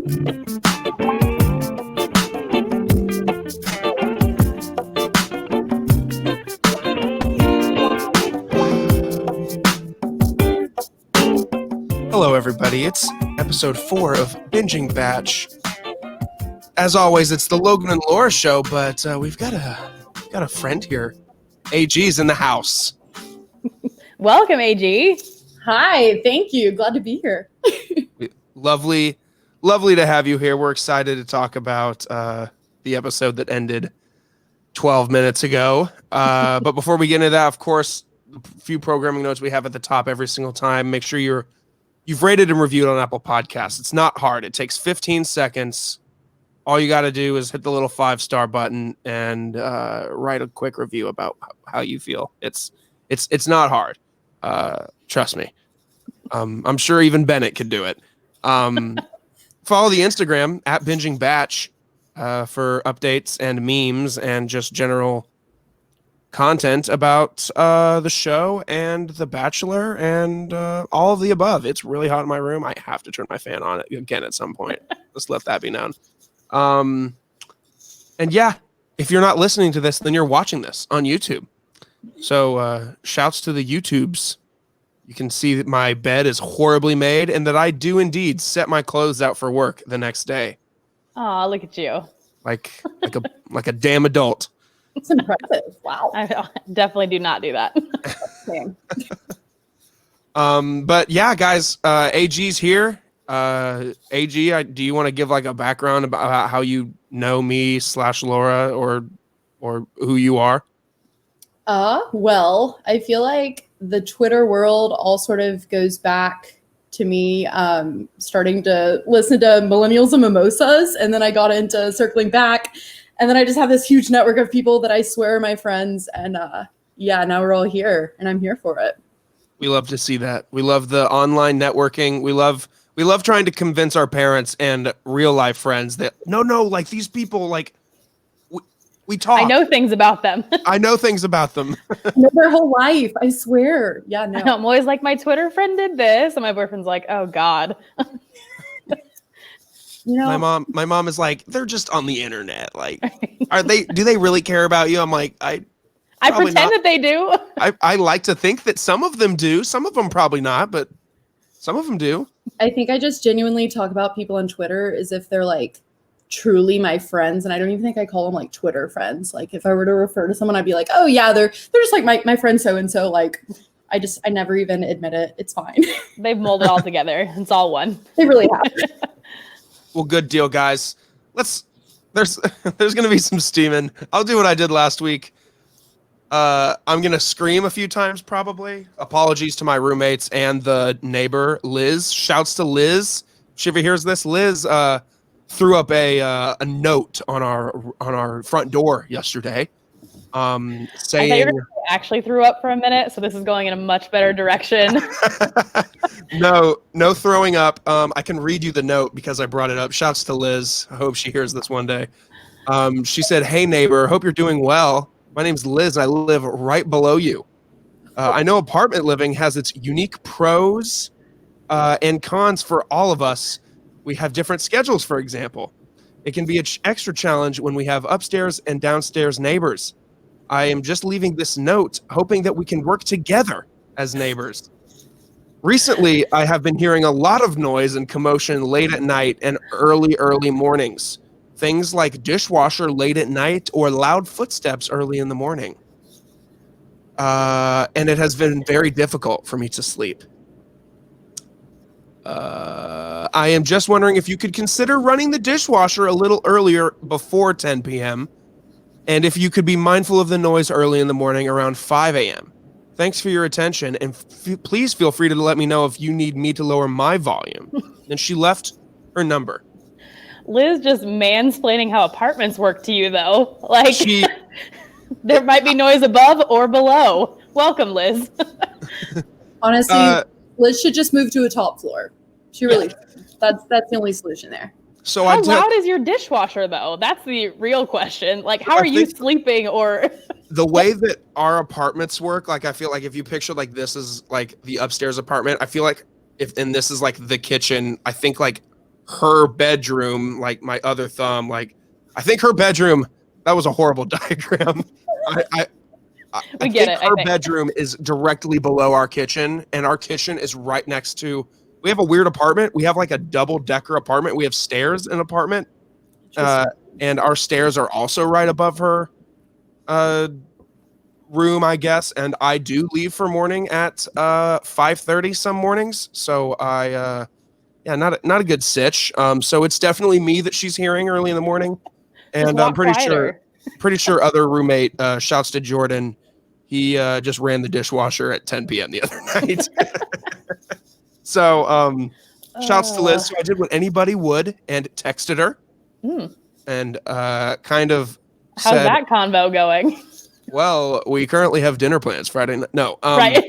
Hello, everybody. It's episode 4 of Binging Batch. As always, it's the Logan and Laura show, but we've got a friend here. AG's in the house. Welcome, AG. Hi, thank you. Glad to be here. Lovely to have you here. We're excited to talk about the episode that ended 12 minutes ago. But before we get into that, of course, a few programming notes we have at the top every single time. Make sure you've rated and reviewed on Apple Podcasts. It's not hard. It takes 15 seconds. All you got to do is hit the little 5-star button and write a quick review about how you feel. It's not hard. Trust me. I'm sure even Bennett could do it. Follow the Instagram at Binging Batch for updates and memes and just general content about the show and The Bachelor and all of the above. It's really hot in my room. I have to turn my fan on again at some point. Just let that be known. And yeah, if you're not listening to this, then you're watching this on YouTube. So shouts to the YouTubes. You can see that my bed is horribly made and that I do indeed set my clothes out for work the next day. Oh, look at you. Like a damn adult. It's impressive. Wow. I definitely do not do that. Same. But yeah, guys, AG's here. AG, do you want to give like a background about how you know me / Laura or who you are? Well, I feel like the Twitter world all sort of goes back to me starting to listen to Millennials and Mimosas, and then I got into circling back, and then I just have this huge network of people that I swear are my friends, and yeah, now we're all here, and I'm here for it. We love to see that. We love the online networking. We love trying to convince our parents and real life friends that no, like these people, like we talk. I know things about them. I know things about them. I know their whole life. I swear. Yeah, no. I'm always like, my Twitter friend did this, and my boyfriend's like, oh God. You know, my mom is like, they're just on the internet. Like, do they really care about you? I'm like, I pretend that they do. I like to think that some of them do. Some of them probably not, but some of them do. I think I just genuinely talk about people on Twitter as if they're like truly my friends, and I don't even think I call them like Twitter friends. Like if I were to refer to someone, I'd be like, oh yeah, they're just like my friend so and so. Like I never even admit it. It's fine. They've molded all together. It's all one. They really have. Well, good deal, guys. There's gonna be some steaming. I'll do what I did last week. I'm gonna scream a few times probably. Apologies to my roommates and the neighbor Liz. Shouts to Liz. If she ever hears this, Liz threw up a note on our front door yesterday, saying. I thought you were actually threw up for a minute, so this is going in a much better direction. No throwing up. I can read you the note because I brought it up. Shouts to Liz. I hope she hears this one day. She said, "Hey neighbor, hope you're doing well. My name's Liz, and I live right below you. I know apartment living has its unique pros and cons for all of us. We have different schedules, for example. It can be an extra challenge when we have upstairs and downstairs neighbors. I am just leaving this note, hoping that we can work together as neighbors. Recently, I have been hearing a lot of noise and commotion late at night and early mornings. Things like dishwasher late at night or loud footsteps early in the morning. And it has been very difficult for me to sleep. I am just wondering if you could consider running the dishwasher a little earlier before 10 p.m. and if you could be mindful of the noise early in the morning around 5 a.m. Thanks for your attention, and please feel free to let me know if you need me to lower my volume." And she left her number. Liz just mansplaining how apartments work to you, though. Like, there might be noise above or below. Welcome, Liz. Honestly, Liz should just move to a top floor. She really should. That's the only solution there. So how loud is your dishwasher, though? That's the real question. Like, how are you sleeping? Or the way that our apartments work, like, I feel like if you picture like this is like the upstairs apartment, I feel like and this is like the kitchen, I think like her bedroom, like my other thumb, like I think her bedroom, that was a horrible diagram. I We get it, I Her think. bedroom is directly below our kitchen, and our kitchen is right next to. We have a weird apartment. We have like a double-decker apartment. We have stairs in an apartment, and our stairs are also right above her room, I guess. And I do leave for morning at 5:30 some mornings, so yeah, not a good sitch. So it's definitely me that she's hearing early in the morning, and I'm pretty sure other roommate, shouts to Jordan. He just ran the dishwasher at 10 p.m. the other night. So shouts to Liz. So I did what anybody would and texted her and kind of How's that convo going? Well, we currently have dinner plans Friday night. No. Right.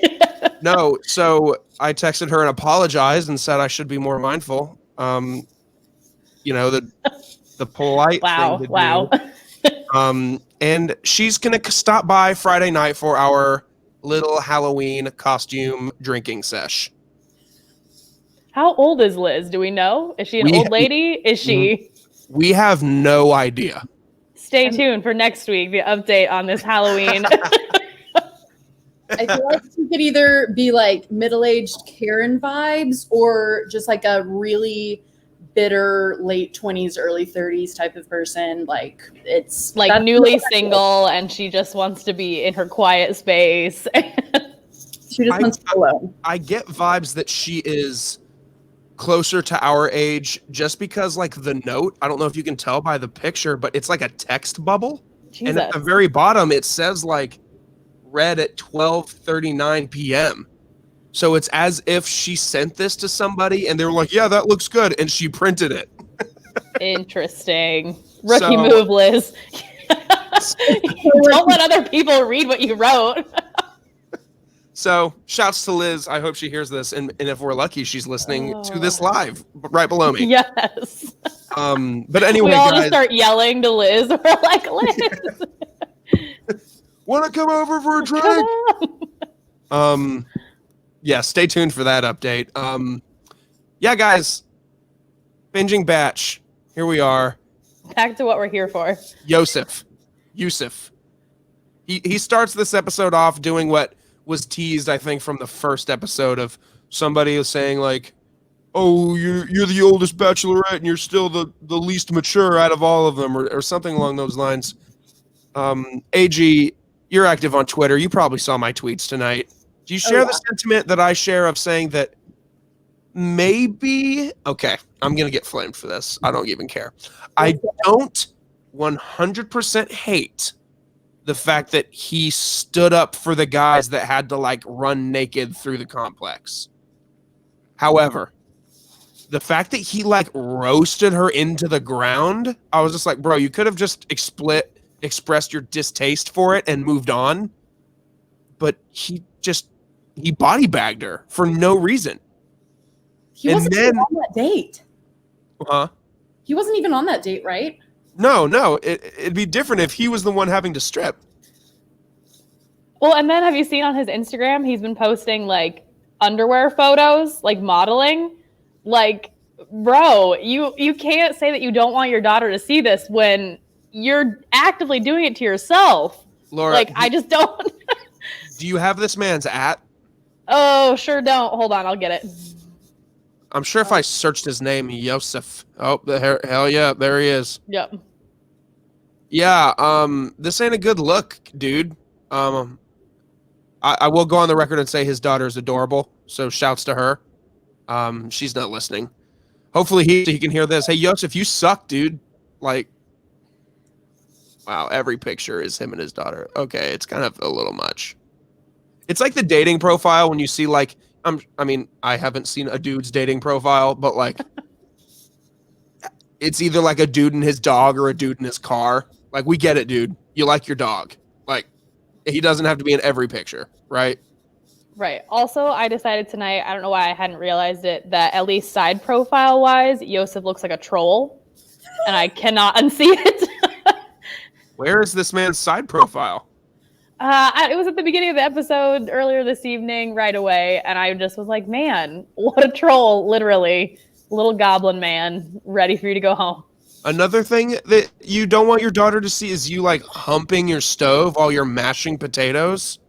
No. So I texted her and apologized and said I should be more mindful. You know, the polite thing to do. And she's going to stop by Friday night for our little Halloween costume drinking sesh. How old is Liz? Do we know? Is she an old lady? Is she? We have no idea. Stay tuned for next week, the update on this Halloween. I feel like she could either be like middle-aged Karen vibes or just like a really bitter late 20s, early 30s type of person. Like it's like newly single and she just wants to be in her quiet space. She just wants to be alone. I get vibes that she is closer to our age just because like the note, I don't know if you can tell by the picture, but it's like a text bubble. Jesus. And at the very bottom it says like read at 12:39 p.m. So it's as if she sent this to somebody and they were like, yeah, that looks good. And she printed it. Interesting. Rookie move, Liz. Don't let other people read what you wrote. So shouts to Liz. I hope she hears this. And if we're lucky, she's listening to this live right below me. Yes. But anyway, we all guys, just start yelling to Liz. We're like, Liz. Want to come over for a drink? Yeah, stay tuned for that update. Yeah, guys, binging batch. Here we are. Back to what we're here for. Yosef. He starts this episode off doing what was teased, I think, from the first episode of somebody was saying like, "Oh, you're the oldest bachelorette, and you're still the least mature out of all of them," or something along those lines. AG, you're active on Twitter. You probably saw my tweets tonight. Do you share the sentiment that I share of saying that maybe... Okay, I'm going to get flamed for this. I don't even care. I don't 100% hate the fact that he stood up for the guys that had to, like, run naked through the complex. However, the fact that he, like, roasted her into the ground, I was just like, bro, you could have just expressed your distaste for it and moved on. But he body bagged her for no reason. He wasn't even on that date. Huh? He wasn't even on that date, right? No. It'd be different if he was the one having to strip. Well, and then have you seen on his Instagram, he's been posting like underwear photos, like modeling. Like, bro, you can't say that you don't want your daughter to see this when you're actively doing it to yourself. Laura, like, I just don't. Do you have this man's @ Oh, sure don't. Hold on, I'll get it. I'm sure if I searched his name, Yosef. Oh, hell yeah, there he is. Yep. Yeah, this ain't a good look, dude. I will go on the record and say his daughter is adorable, so shouts to her. She's not listening. Hopefully he can hear this. Hey, Yosef, you suck, dude. Like, wow, every picture is him and his daughter. Okay, it's kind of a little much. It's like the dating profile when you see like, I mean, I haven't seen a dude's dating profile, but like, it's either like a dude and his dog or a dude in his car. Like, we get it, dude. You like your dog. Like, he doesn't have to be in every picture, right? Right. Also, I decided tonight, I don't know why I hadn't realized it, that at least side profile wise, Yosef looks like a troll, and I cannot unsee it. Where is this man's side profile? It was at the beginning of the episode earlier this evening, right away, and I just was like, man, what a troll, literally. little goblin man ready for you to go home. Another thing that you don't want your daughter to see is you like humping your stove while you're mashing potatoes.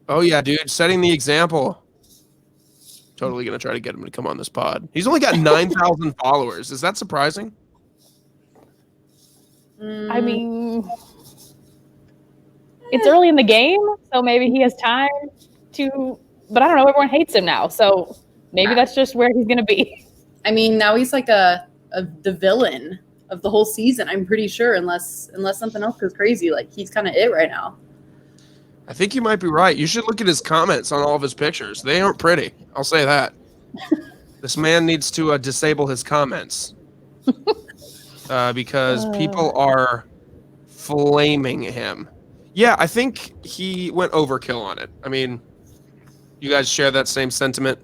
Oh yeah, dude, setting the example. Totally gonna try to get him to come on this pod. He's only got 9,000 followers. Is that surprising? I mean, it's early in the game, so maybe he has time to. But I don't know. Everyone hates him now, so maybe that's just where he's gonna be. I mean, now he's like the villain of the whole season. I'm pretty sure, unless something else goes crazy. Like he's kind of it right now. I think you might be right. You should look at his comments on all of his pictures. They aren't pretty. I'll say that. This man needs to disable his comments because people are flaming him. Yeah, I think he went overkill on it. I mean, you guys share that same sentiment?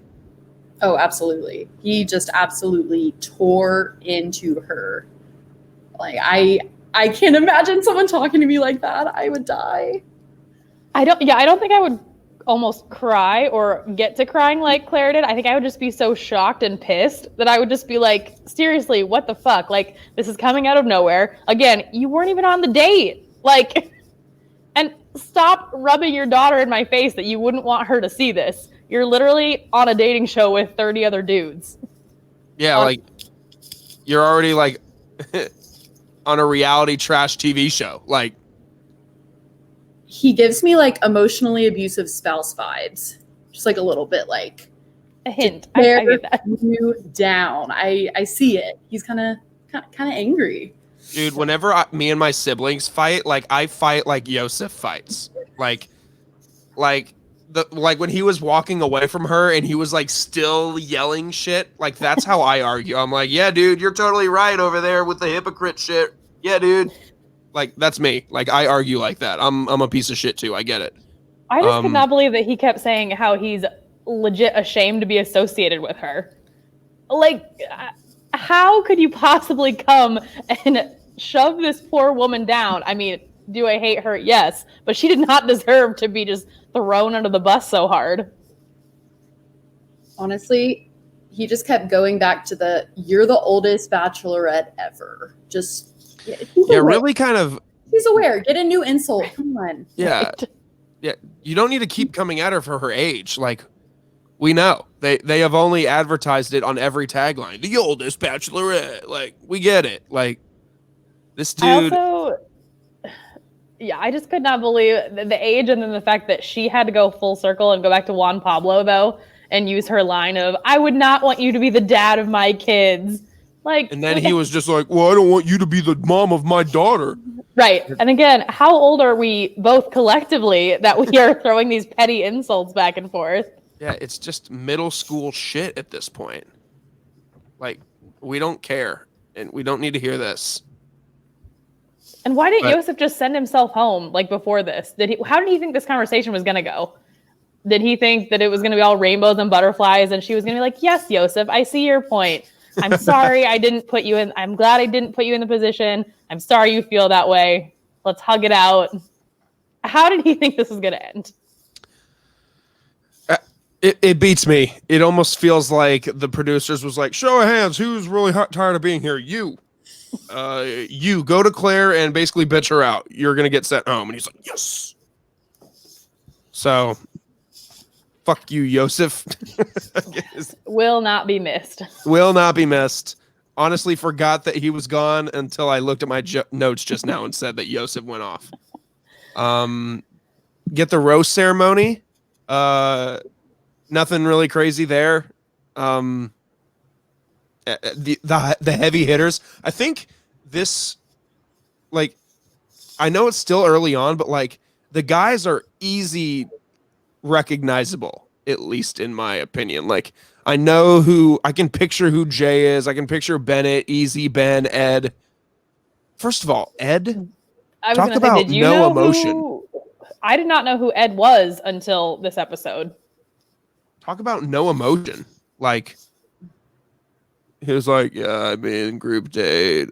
Oh, absolutely. He just absolutely tore into her. Like I can't imagine someone talking to me like that. I would die. I don't think I would almost cry or get to crying like Claire did. I think I would just be so shocked and pissed that I would just be like, seriously, what the fuck? Like, this is coming out of nowhere. Again, you weren't even on the date. Like, and stop rubbing your daughter in my face that you wouldn't want her to see this. You're literally on a dating show with 30 other dudes. Yeah, like, you're already, like, on a reality trash TV show. Like, he gives me like emotionally abusive spouse vibes, just like a little bit, like a hint. I get that. You down. I see it. He's kind of angry. Dude, whenever me and my siblings fight, like I fight like Yosef fights. Like when he was walking away from her and he was like still yelling shit. Like that's how I argue. I'm like, yeah, dude, you're totally right over there with the hypocrite shit. Yeah, dude. Like that's me. Like I argue like that. I'm a piece of shit too. I get it. I just could not believe that he kept saying how he's legit ashamed to be associated with her. Like, how could you possibly come and shove this poor woman down? I mean, do I hate her? Yes, but she did not deserve to be just thrown under the bus so hard. Honestly, he just kept going back to you're the oldest bachelorette ever. Just yeah, really kind of. He's aware. Get a new insult. Come on. Yeah. Yeah. You don't need to keep coming at her for her age. Like, we know. They have only advertised it on every tagline. The oldest bachelorette. Like, we get it. Like, this dude. I just could not believe the age and then the fact that she had to go full circle and go back to Juan Pablo, though, and use her line of, I would not want you to be the dad of my kids. Like, and then he was just like, well, I don't want you to be the mom of my daughter. Right. And again, how old are we both collectively that we are throwing these petty insults back and forth? Yeah, it's just middle school shit at this point. Like, we don't care, and we don't need to hear this. And why didn't Yosef just send himself home, like, before this? How did he think this conversation was going to go? Did he think that it was going to be all rainbows and butterflies, and she was going to be like, yes, Yosef, I see your point. I'm sorry I didn't put you in. I'm glad I didn't put you in the position. I'm sorry you feel that way. Let's hug it out. How did he think this was going to end? It beats me. It almost feels like the producers was like, show of hands, who's really tired of being here? You. You go to Claire and basically bitch her out. You're going to get sent home. And he's like, yes. So, fuck you, Yosef. Will not be missed. Will not be missed. Honestly, forgot that he was gone until I looked at my notes just now and said that Yosef went off. Get the roast ceremony. Nothing really crazy there. The heavy hitters. I think this, like, I know it's still early on, but like the guys are easy recognizable, at least in my opinion. Like I can picture who Jay is. I can picture Bennett, Easy, Ben, Ed. First of all, Ed. Talk about no emotion. I did not know who Ed was until this episode. Talk about no emotion. Like he was like, yeah, I'm in group date.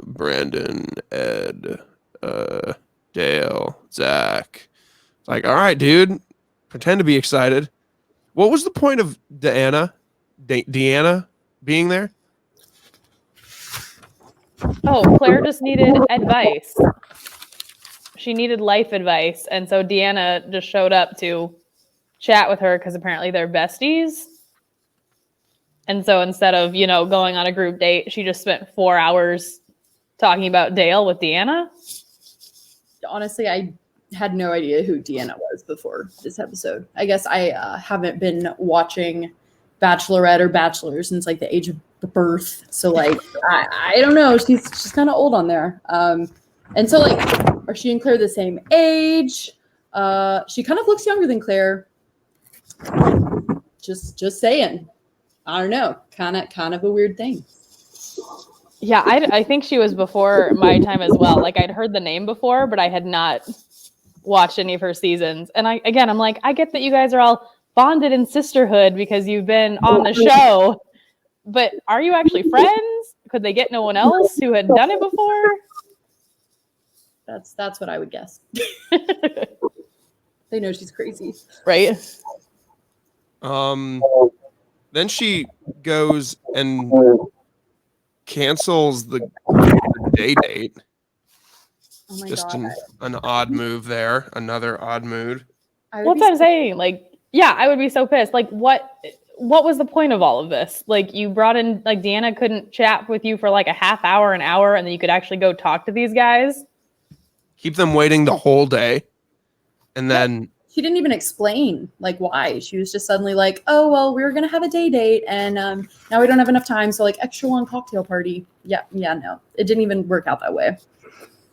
Brandon, Ed, Dale, Zach. It's like, all right, dude. Pretend to be excited. What was the point of Deanna? Deanna being there? Oh, Claire just needed advice. She needed life advice. And so Deanna just showed up to chat with her because apparently they're besties. And so instead of, going on a group date, she just spent 4 hours talking about Dale with Deanna. Honestly, I had no idea who Deanna was before this episode. I guess I haven't been watching Bachelorette or Bachelor since like the age of birth. So like, I don't know. She's kind of old on there. And so like, are she and Claire the same age? She kind of looks younger than Claire. Just saying. I don't know. Kind of a weird thing. Yeah, I think she was before my time as well. Like I'd heard the name before, but I had not watched any of her seasons. And I'm like, I get that you guys are all bonded in sisterhood because you've been on the show, but are you actually friends? Could they get no one else who had done it before? That's what I would guess. They know she's crazy. Right? Then she goes and cancels the day date. Oh my Just God. an odd move there. Another odd mood. That's what I'm saying. Like, yeah, I would be so pissed. Like, what was the point of all of this? Like, you brought in, like, Deanna couldn't chat with you for like a half hour, an hour, and then you could actually go talk to these guys. Keep them waiting the whole day. And then she didn't even explain like why. She was just suddenly like, oh, well, we were going to have a day date and now we don't have enough time. So like extra long cocktail party. Yeah, no, it didn't even work out that way.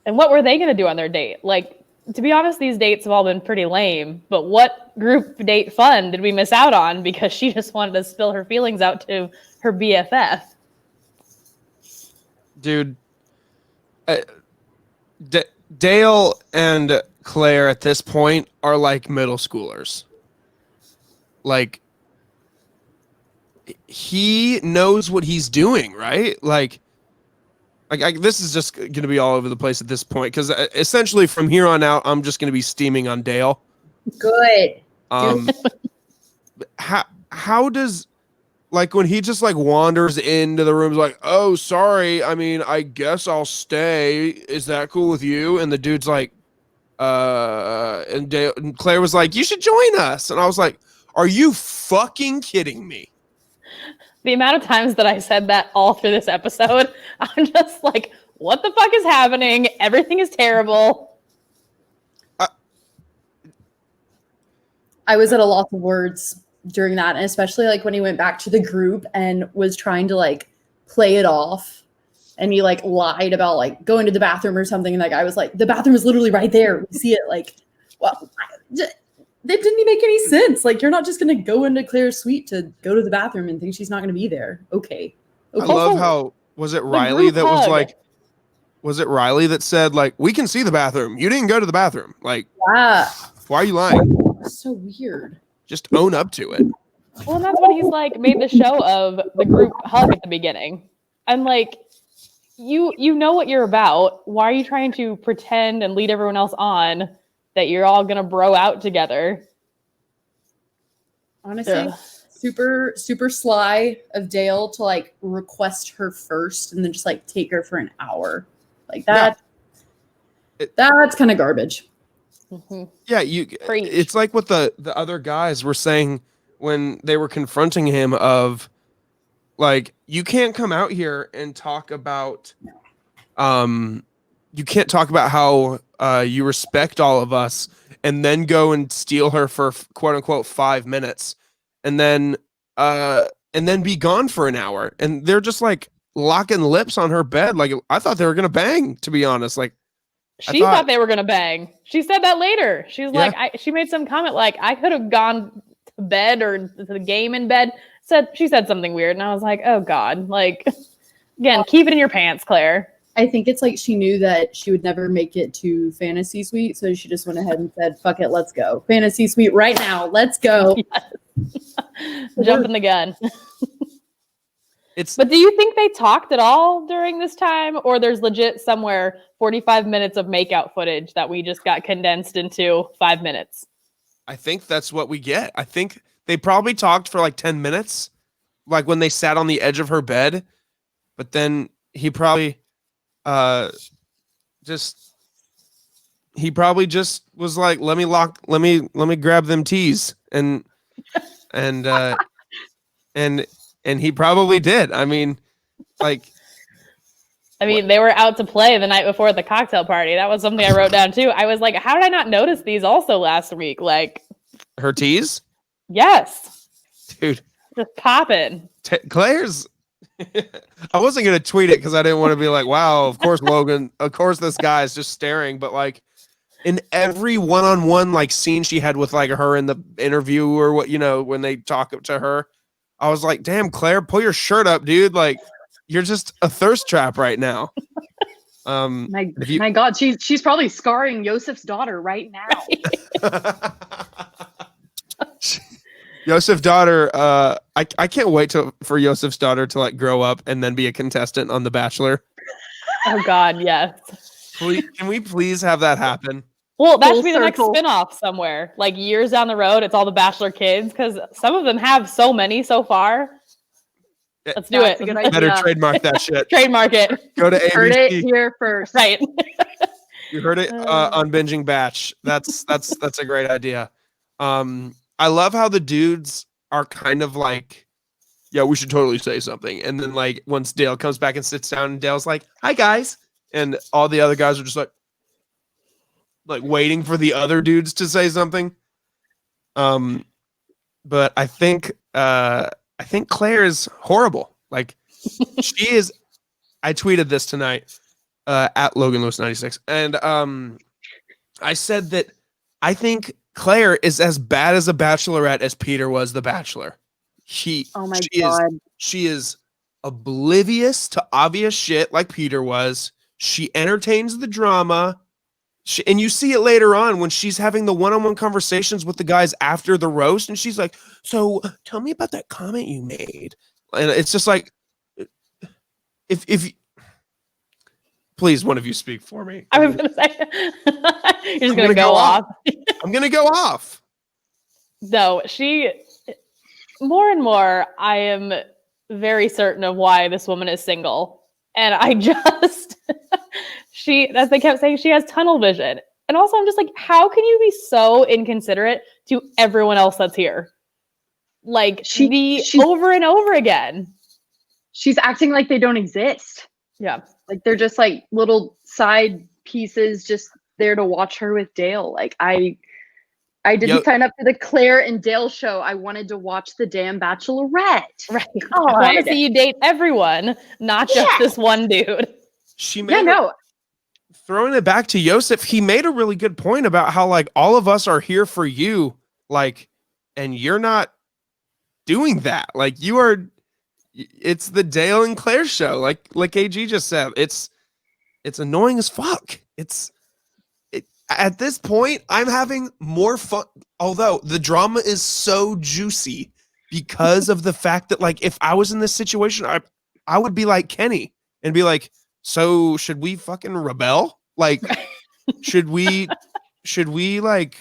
And what were they going to do on their date? Like, to be honest, these dates have all been pretty lame, but what group date fun did we miss out on because she just wanted to spill her feelings out to her BFF? Dude, Dale and Claire at this point are like middle schoolers. Like, he knows what he's doing, right? Like this is just going to be all over the place at this point because essentially from here on out, I'm just going to be steaming on Dale. Good. How does, like, when he just like wanders into the room, like, oh, sorry, I mean, I guess I'll stay. Is that cool with you? And the dude's like, and Claire was like, you should join us. And I was like, are you fucking kidding me? The amount of times that I said that all through this episode, I'm just like, what the fuck is happening? Everything is terrible. I was at a loss of words during that. And especially like when he went back to the group and was trying to like play it off. And he like lied about like going to the bathroom or something. And like, I was like, the bathroom is literally right there. We see it. Like, well, that didn't make any sense. Like, you're not just going to go into Claire's suite to go to the bathroom and think she's not going to be there. Okay. I love how, was it Riley that was like, was it Riley that said like, we can see the bathroom. You didn't go to the bathroom. Like, yeah. Why are you lying? That's so weird. Just own up to it. Well, and that's what he's like made the show of the group hug at the beginning. I'm like, you know what you're about. Why are you trying to pretend and lead everyone else on that you're all gonna bro out together? Honestly, super sly of Dale to like request her first and then just like take her for an hour. Like that. Yeah. That's kind of garbage. Mm-hmm. Yeah, it's like what the other guys were saying when they were confronting him of like, you can't come out here and talk about you can't talk about how you respect all of us and then go and steal her for quote unquote 5 minutes and then be gone for an hour. And they're just like locking lips on her bed. Like, I thought they were gonna bang, to be honest. Like, she thought they were gonna bang. She said that later. She's like, she made some comment like, I could have gone to bed or to the game in bed. She said something weird, and I was like, oh God. Like, again, keep it in your pants, Claire. I think it's like she knew that she would never make it to Fantasy Suite, so she just went ahead and said, fuck it, let's go. Fantasy Suite right now, let's go. Yes. Jumping the gun. But do you think they talked at all during this time, or there's legit somewhere 45 minutes of makeout footage that we just got condensed into 5 minutes? I think that's what we get. I think they probably talked for like 10 minutes like when they sat on the edge of her bed, but then he probably just was like, let me grab them teas and he probably did. I mean, like, they were out to play the night before at the cocktail party. That was something I wrote down too. I was like, how did I not notice these also last week? Like, her teas? Yes. Dude. Just popping. Claire's I wasn't going to tweet it because I didn't want to be like, wow, of course, Logan, of course, this guy is just staring. But like in every one-on-one like scene she had with like her in the interview or what, when they talk to her, I was like, damn, Claire, pull your shirt up, dude. Like you're just a thirst trap right now. My God, she's probably scarring Yosef's daughter right now. Yosef's daughter, I can't wait for Yosef's daughter to like grow up and then be a contestant on The Bachelor. Oh God, yes. Can we please have that happen? Well, that should be the next spinoff somewhere. Like years down the road, it's all the Bachelor kids because some of them have so many so far. Let's do it. Better trademark that shit. Trademark it. Go to ABC. Heard it here first. Right. You heard it on Binging Batch. That's a great idea. I love how the dudes are kind of like, yeah, we should totally say something. And then like once Dale comes back and sits down and Dale's like, hi guys. And all the other guys are just like waiting for the other dudes to say something. But I think Claire is horrible. Like she is, I tweeted this tonight at Logan Lewis 96. And I said that I think Claire is as bad as a bachelorette as Peter was the Bachelor. She is oblivious to obvious shit like Peter was. She entertains the drama. And you see it later on when she's having the one-on-one conversations with the guys after the roast. And she's like, so tell me about that comment you made. And it's just like, if please, one of you speak for me. I was going to say, you're just going to go off. I'm going to go off. No, more and more, I am very certain of why this woman is single. And I just, as they kept saying, she has tunnel vision. And also I'm just like, how can you be so inconsiderate to everyone else that's here? Like over and over again. She's acting like they don't exist. Yeah. Like they're just like little side pieces just there to watch her with Dale. Like I didn't sign up for the Claire and Dale show. I wanted to watch the damn Bachelorette. Right. I want to see you date everyone, not just this one dude. Throwing it back to Yosef, he made a really good point about how like all of us are here for you, like, and you're not doing that. Like it's the Dale and Claire show. Like AG just said, it's annoying as fuck. At this point, I'm having more fun. Although the drama is so juicy because of the fact that like, if I was in this situation, I would be like Kenny and be like, so should we fucking rebel? Like, should we like,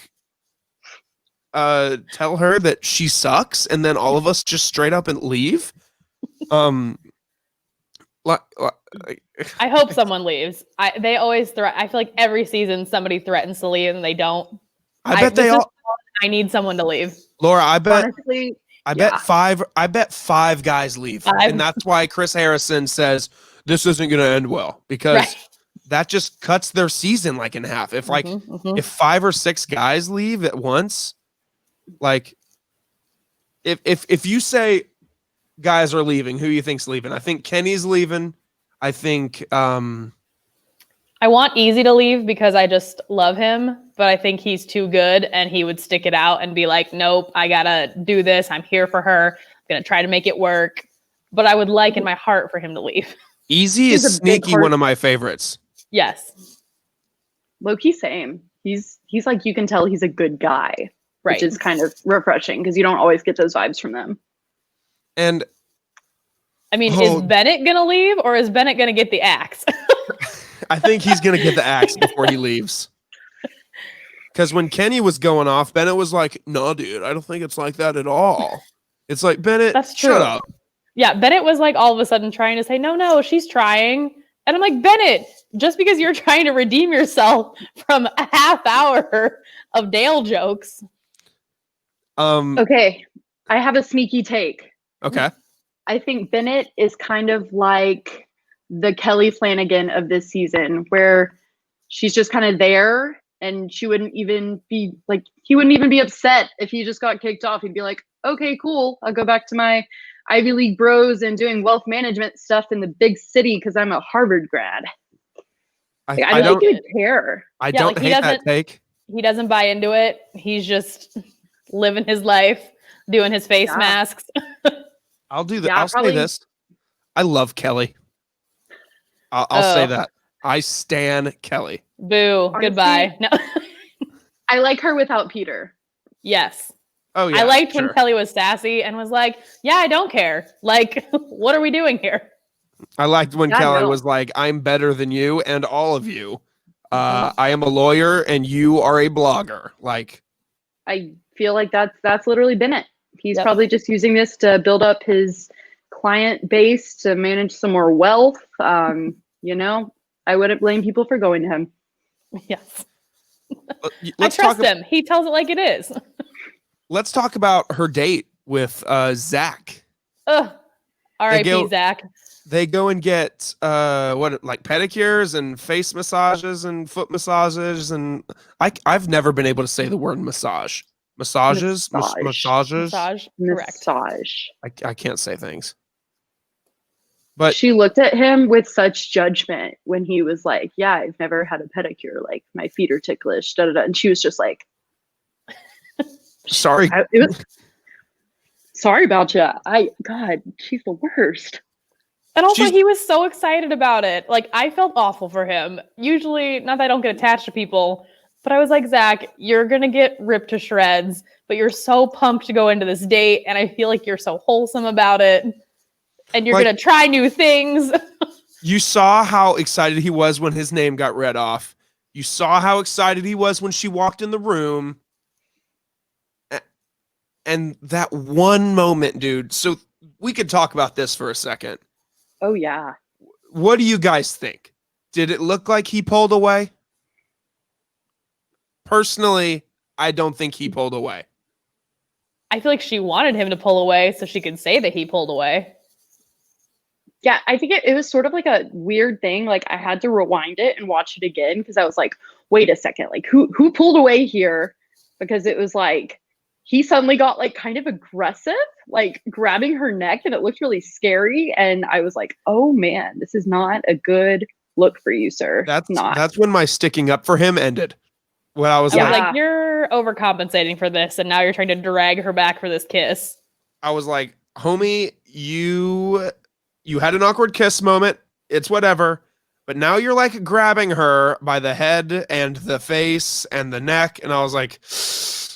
tell her that she sucks and then all of us just straight up and leave? I hope someone leaves. They always I feel like every season somebody threatens to leave and they don't. I need someone to leave. Laura, I bet. Honestly, I bet five guys leave, and that's why Chris Harrison says this isn't going to end well because that just cuts their season like in half. If if 5 or 6 guys leave at once, like if you say guys are leaving, who you think's leaving? I think Kenny's leaving. I think I want Easy to leave because I just love him, but I think he's too good and he would stick it out and be like, nope, I gotta do this. I'm here for her. I'm gonna try to make it work. But I would like in my heart for him to leave. Easy is sneaky one of my favorites. Yes. Low-key same. He's like, you can tell he's a good guy, right? Which is kind of refreshing because you don't always get those vibes from them. And I mean, is Bennett gonna leave or is Bennett gonna get the axe? I think he's gonna get the axe before he leaves. Because when Kenny was going off, Bennett was like, "No, dude, I don't think it's like that at all." It's like, Bennett, shut up. Yeah, Bennett was like all of a sudden trying to say, no, she's trying. And I'm like, Bennett, just because you're trying to redeem yourself from a half hour of Dale jokes. Okay, I have a sneaky take. Okay. I think Bennett is kind of like the Kelly Flanagan of this season, where she's just kind of there, and she wouldn't even be like, he wouldn't even be upset if he just got kicked off. He'd be like, okay, cool, I'll go back to my Ivy League bros and doing wealth management stuff in the big city because I'm a Harvard grad. I don't care. I don't hate that take. He doesn't buy into it. He's just living his life, doing his face masks. I'll do that. I'll say this. I love Kelly. I'll say that. I stan Kelly. Boo. Honestly, goodbye. No. I like her without Peter. Yes. Oh yeah. I liked when Kelly was sassy and was like, yeah, I don't care. Like, what are we doing here? I liked when Kelly was like, I'm better than you and all of you. I am a lawyer and you are a blogger. Like, I feel like that's literally Bennett. He's probably just using this to build up his client base, to manage some more wealth. You know, I wouldn't blame people for going to him. Yes. I trust him. He tells it like it is. Let's talk about her date with Zach. R.I.P. Zach. They go and get like pedicures and face massages and foot massages, and I've never been able to say the word massage. Massages. Correct. Massage. I can't say things. But she looked at him with such judgment when he was like, yeah, I've never had a pedicure. Like, my feet are ticklish. Da, da, da. And she was just like, sorry. Sorry about you. God, she's the worst. And also, he was so excited about it. Like, I felt awful for him. Usually, not that I don't get attached to people, but I was like, Zach, you're going to get ripped to shreds, but you're so pumped to go into this date, and I feel like you're so wholesome about it, and you're going to try new things. You saw how excited he was when his name got read off. You saw how excited he was when she walked in the room. And that one moment, dude. So we could talk about this for a second. Oh, yeah. What do you guys think? Did it look like he pulled away? Personally, I don't think he pulled away. I feel like she wanted him to pull away so she could say that he pulled away. Yeah, I think it was sort of like a weird thing. Like, I had to rewind it and watch it again because I was like, wait a second, like who pulled away here? Because it was like he suddenly got like kind of aggressive, like grabbing her neck, and it looked really scary. And I was like, oh man, this is not a good look for you, sir. That's when my sticking up for him ended. When I was like, you're overcompensating for this, and now you're trying to drag her back for this kiss. I was like, homie, you had an awkward kiss moment. It's whatever. But now you're like grabbing her by the head and the face and the neck. And I was like,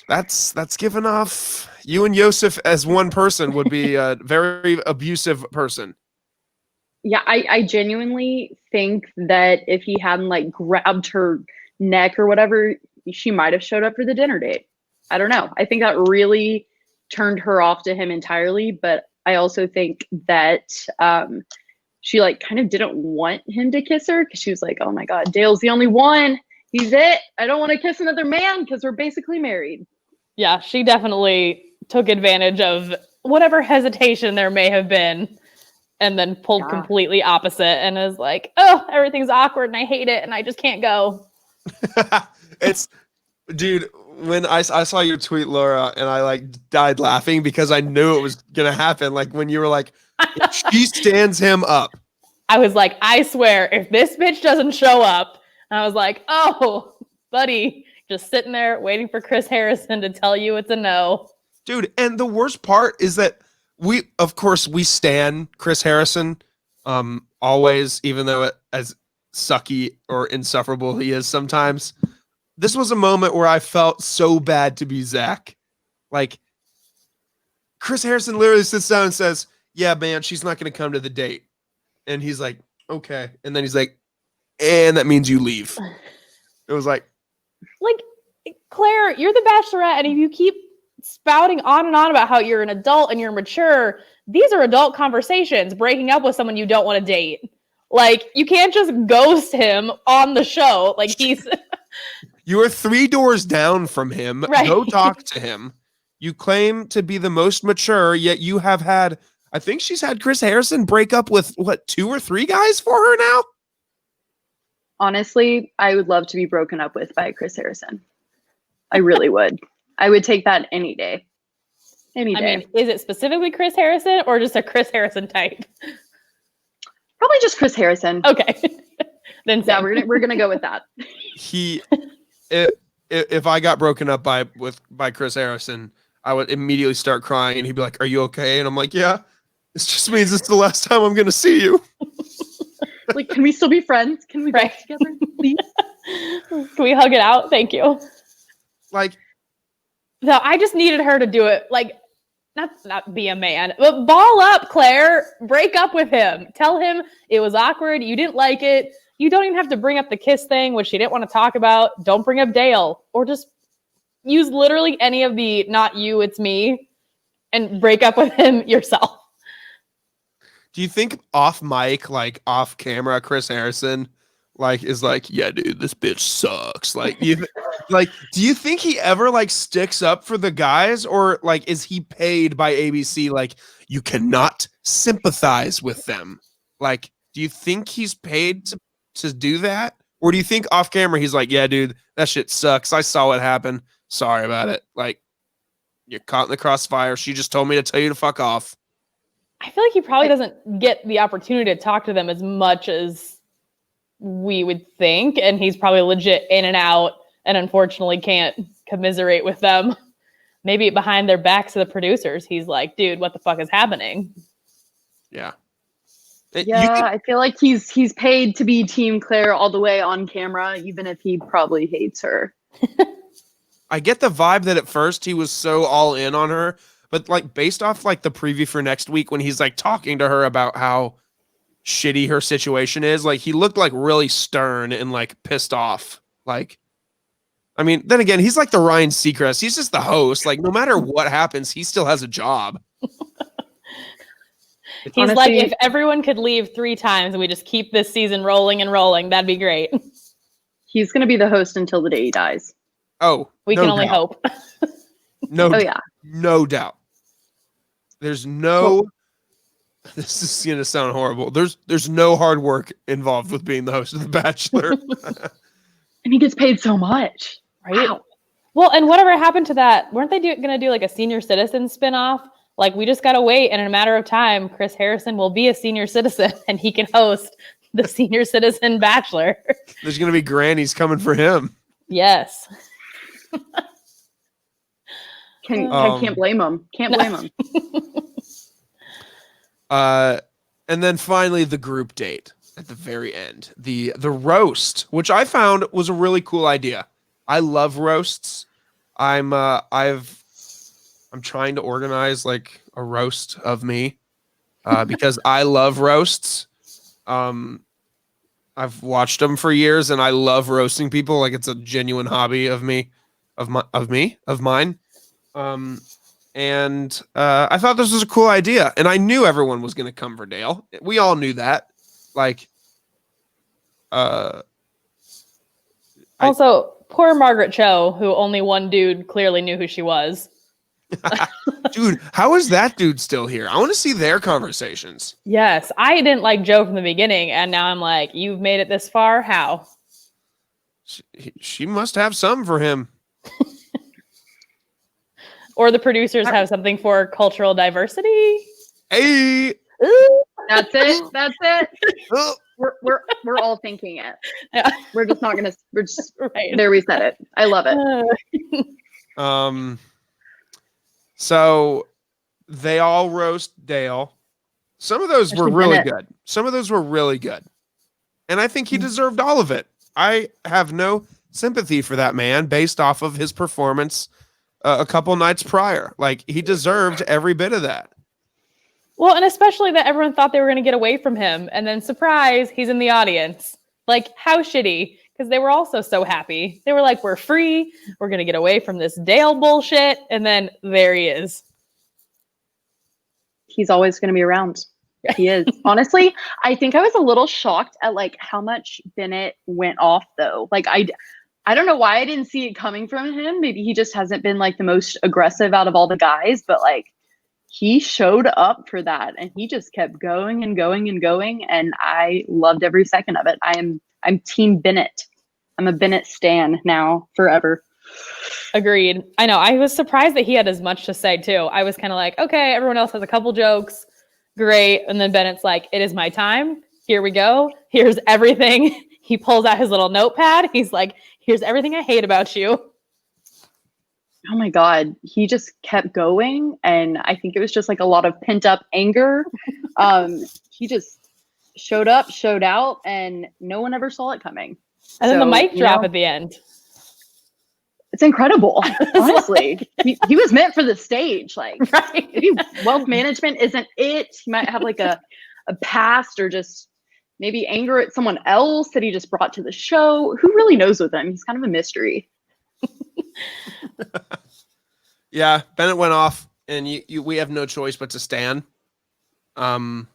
that's giving off. You and Yosef as one person would be a very abusive person. Yeah, I genuinely think that if he hadn't like grabbed her neck or whatever, she might have showed up for the dinner date. I don't know. I think that really turned her off to him entirely. But I also think that she like kind of didn't want him to kiss her because she was like, oh my God, Dale's the only one. He's it. I don't want to kiss another man because we're basically married. Yeah, she definitely took advantage of whatever hesitation there may have been and then pulled completely opposite and is like, oh, everything's awkward and I hate it and I just can't go. Dude, when I saw your tweet, Laura, and I like died laughing because I knew it was going to happen. Like when you were like, she stands him up. I was like, I swear, if this bitch doesn't show up, and I was like, oh, buddy, just sitting there waiting for Chris Harrison to tell you it's a no. Dude, and the worst part is that we stan Chris Harrison always, even though as sucky or insufferable he is sometimes. This was a moment where I felt so bad to be Zach. Like, Chris Harrison literally sits down and says, yeah, man, she's not going to come to the date. And he's like, okay. And then he's like, and that means you leave. It was like, Claire, you're the Bachelorette, and if you keep spouting on and on about how you're an adult and you're mature. These are adult conversations, breaking up with someone you don't want to date. Like, you can't just ghost him on the show. Like, he's... You are 3 doors down from him. Right. Go talk to him. You claim to be the most mature, yet you have had, I think she's had Chris Harrison break up with, what, 2 or 3 guys for her now? Honestly, I would love to be broken up with by Chris Harrison. I really would. I would take that any day. Any day. I mean, is it specifically Chris Harrison or just a Chris Harrison type? Probably just Chris Harrison. Okay. Then Yeah, same. we're gonna go with that. If I got broken up by Chris Harrison, I would immediately start crying, and he'd be like, "Are you okay?" And I'm like, "Yeah." This just means it's the last time I'm gonna see you. Like, can we still be friends? Can we Right. work together, please? Can we hug it out? Thank you. Like, No, I just needed her to do it. Like, not be a man, but ball up, Claire. Break up with him. Tell him it was awkward. You didn't like it. You don't even have to bring up the kiss thing, which she didn't want to talk about. Don't bring up Dale, or just use literally any of the "not you, it's me," and break up with him yourself. do you think off mic, like off camera, Chris Harrison, like is like, "Yeah, dude, this bitch sucks." Like, do you think he ever like sticks up for the guys, or like is he paid by ABC? Like, you cannot sympathize with them. Like, do you think he's paid to do that, or do you think off camera he's like, "Yeah, dude, that shit sucks. I saw what happened. Sorry about it. Like, you're caught in the crossfire. She just told me to tell you to fuck off." I feel like he probably doesn't get the opportunity to talk to them as much as we would think, and he's probably legit in and out, and unfortunately can't commiserate with them. Maybe behind their backs to the producers, he's like, "Dude, what the fuck is happening?" Yeah. Yeah, I feel like he's paid to be Team Claire all the way on camera, even if he probably hates her. I get the vibe that at first he was so all in on her, but like based off like the preview for next week when he's like talking to her about how shitty her situation is, like he looked like really stern and like pissed off. Like, I mean, then again, he's like the Ryan Seacrest. He's just the host. Like, no matter what happens, he still has a job. He's Honestly, like, if everyone could leave 3 times and we just keep this season rolling and rolling, that'd be great. he's gonna be the host until the day he dies. Oh, We no can only doubt. hope. No, Oh yeah. no doubt. There's no. This is gonna sound horrible. There's no hard work involved with being the host of The Bachelor. And he gets paid so much. Right? Wow. Well, and whatever happened to that? Weren't they going to do like a senior citizen spinoff? Like, we just got to wait, and in a matter of time, Chris Harrison will be a senior citizen, and he can host the Senior Citizen Bachelor. There's gonna be grannies coming for him. Yes. I can't blame him. Can't blame him. And then finally the group date at the very end, the roast, which I found was a really cool idea. I love roasts. I'm trying to organize like a roast of me because I love roasts. I've watched them for years and I love roasting people. Like, it's a genuine hobby of mine. And I thought this was a cool idea, and I knew everyone was going to come for Dale. We all knew that. Like, Also, poor Margaret Cho, who only one dude clearly knew who she was. dude, how is that dude still here? I want to see their conversations. Yes, I didn't like Joe from the beginning, and now I'm like, you've made it this far? How? She must have something for him. Or the producers have something for cultural diversity? Hey, Ooh. That's it. That's it. oh, We're all thinking it. Yeah. We're just not gonna. We're just Right. there. We said it. I love it. So they all roast Dale. Some of those were Especially really Bennett. good. Some of those were really good. And I think he deserved all of it. I have no sympathy for that man based off of his performance a couple nights prior. Like, he deserved every bit of that. Well, and especially that everyone thought they were going to get away from him. And then, surprise, he's in the audience. Like, how shitty because they were also so happy. They were like, we're free. We're going to get away from this Dale bullshit. And then there he is. He's always going to be around. He is. Honestly, I think I was a little shocked at like how much Bennett went off though. Like I don't know why I didn't see it coming from him. Maybe he just hasn't been like the most aggressive out of all the guys, but like he showed up for that and he just kept going and going and going. And I loved every second of it. I'm Team Bennett. I'm a Bennett stan now forever. Agreed. I know. I was surprised that he had as much to say too. I was kind of like, okay, everyone else has a couple jokes. Great. And then Bennett's like, it is my time. Here we go. Here's everything. He pulls out his little notepad. He's like, here's everything I hate about you. Oh my God. He just kept going. And I think it was just like a lot of pent up anger. He just showed up, showed out, and no one ever saw it coming. And then the mic drop at the end. It's incredible. Honestly, he was meant for the stage. Like, right. Maybe wealth management isn't it. He might have like a past or just maybe anger at someone else that he just brought to the show. Who really knows with him? He's kind of a mystery. Yeah, Bennett went off, and we have no choice but to stand. And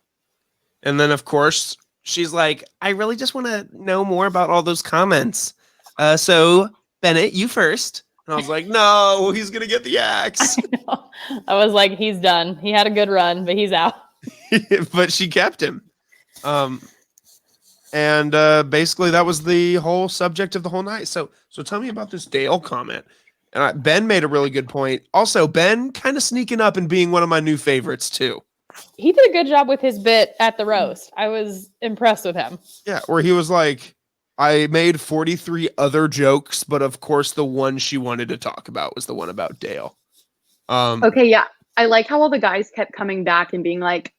then of course she's like, I really just want to know more about all those comments. So Bennett, you first. And I was like, no, he's gonna get the axe. I was like, he's done. He had a good run, but he's out. But she kept him. And basically that was the whole subject of the whole night. So tell me about this Dale comment. And Ben made a really good point. Also, Ben kind of sneaking up and being one of my new favorites too. He did a good job with his bit at the roast. I was impressed with him. Yeah, where he was like, I made 43 other jokes, but of course the one she wanted to talk about was the one about Dale. Okay, yeah. I like how all the guys kept coming back and being like,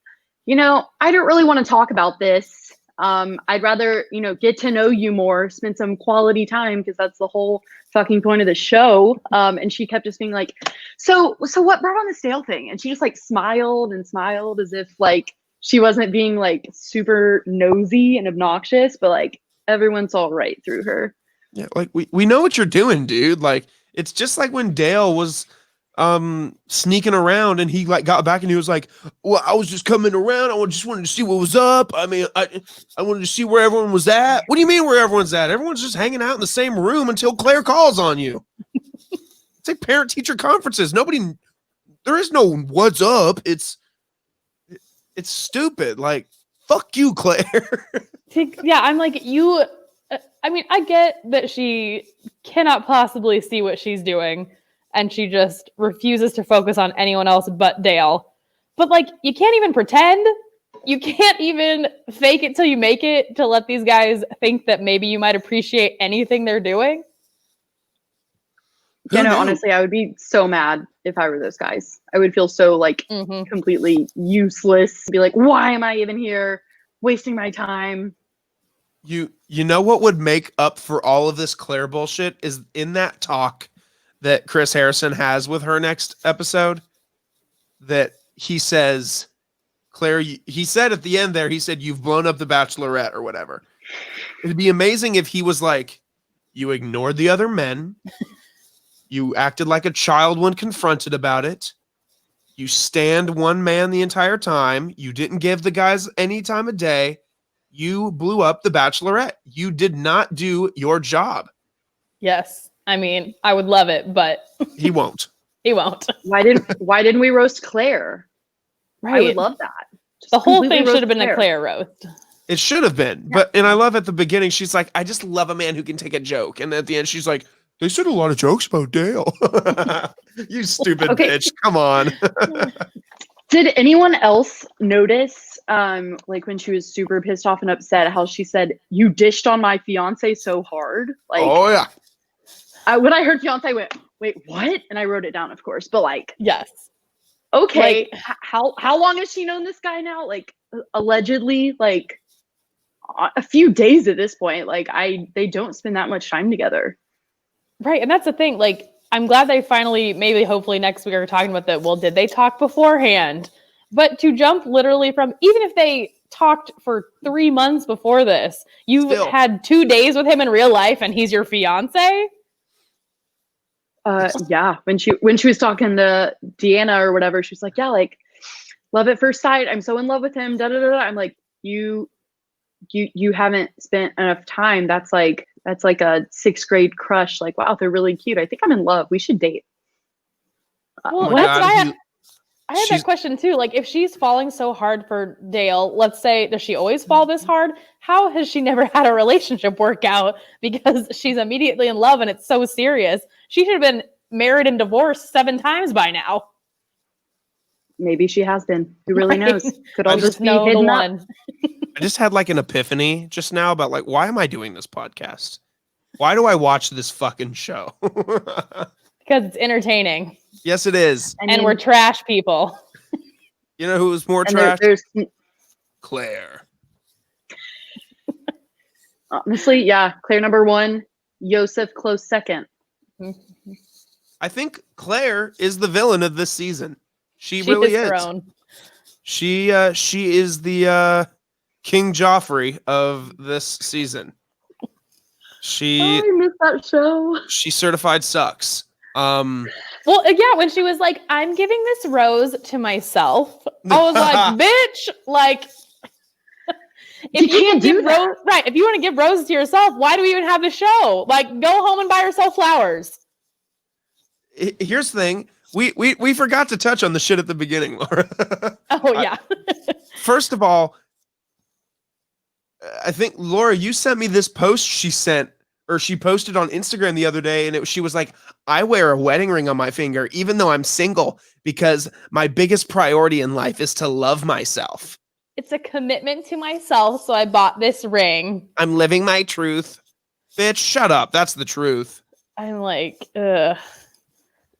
I don't really want to talk about this. I'd rather, get to know you more, spend some quality time, because that's the whole fucking point of the show. And she kept just being like, so what brought on this Dale thing? And she just like smiled and smiled as if like she wasn't being like super nosy and obnoxious, but like everyone saw right through her. Yeah, like we know what you're doing, dude. Like it's just like when Dale was sneaking around and he like got back and he was like, well, I was just coming around. I just wanted to see what was up. I mean, I wanted to see where everyone was at. What do you mean where everyone's at? Everyone's just hanging out in the same room until Claire calls on you. It's like parent teacher conferences. There is no what's up. It's stupid. Like, fuck you, Claire. Yeah, I'm like, I mean, I get that she cannot possibly see what she's doing. And she just refuses to focus on anyone else but Dale. But like, you can't even pretend. You can't even fake it till you make it to let these guys think that maybe you might appreciate anything they're doing. Honestly, I would be so mad if I were those guys. I would feel so like completely useless. Be like, why am I even here? Wasting my time. You know what would make up for all of this Claire bullshit is in that talk that Chris Harrison has with her next episode, that he says, Claire, he said at the end there, he said, you've blown up the Bachelorette or whatever. It'd be amazing if he was like, you ignored the other men. You acted like a child when confronted about it. You stand one man the entire time. You didn't give the guys any time of day. You blew up the Bachelorette. You did not do your job. Yes. I mean, I would love it, but he won't. He won't. Why didn't we roast Claire? Right. I would love that. The whole thing should have been a Claire roast. It should have been. Yeah. And I love at the beginning, she's like, I just love a man who can take a joke. And at the end, she's like, they said a lot of jokes about Dale. You stupid bitch. Come on. Did anyone else notice, like when she was super pissed off and upset, how she said, you dished on my fiance so hard? Like, oh, yeah. When I heard fiance, I went, wait, what? And I wrote it down, of course. But like, yes. Okay. Like, how long has she known this guy now? Like, allegedly, like a few days at this point. Like, they don't spend that much time together. Right. And that's the thing. Like, I'm glad they finally, maybe hopefully next week are talking about that. Well, did they talk beforehand? But to jump literally from, even if they talked for 3 months before this. You Still. had 2 days with him in real life, and he's your fiance. Yeah. When she was talking to Deanna or whatever, she was like, yeah, like love at first sight. I'm so in love with him. Da da da. I'm like, you haven't spent enough time. That's like a 6th grade crush. Like, wow, they're really cute. I think I'm in love. We should date. Well, my that's God, what I had she's- that question too. Like, if she's falling so hard for Dale, let's say, does she always fall this hard? How has she never had a relationship work out? Because she's immediately in love and it's so serious. She should have been married and divorced 7 times by now. Maybe she has been. Who really Right. knows? Could all I just be know the hidden up. one. I just had like an epiphany just now about like, why am I doing this podcast? Why do I watch this fucking show? Because it's entertaining. Yes, it is. I And mean, we're trash people. You know who was more and trash? there's Claire. honestly, yeah, Claire number 1, Yosef close second. I think Claire is the villain of this season. She She really is is. her own. She is the King Joffrey of this season. I missed that show. She certified sucks. Well, yeah, when she was like, I'm giving this rose to myself, I was like, bitch, like, if You can't can give do that. rose, right, if you want to give roses to yourself, why do we even have the show? Like, go home and buy yourself flowers. Here's the thing. We forgot to touch on the shit at the beginning, Laura. Oh, yeah. First of all, I think Laura, you sent me this post she posted on Instagram the other day, and she was like, I wear a wedding ring on my finger, even though I'm single, because my biggest priority in life is to love myself. It's a commitment to myself, so I bought this ring. I'm living my truth. Bitch, shut up. That's the truth. I'm like, ugh.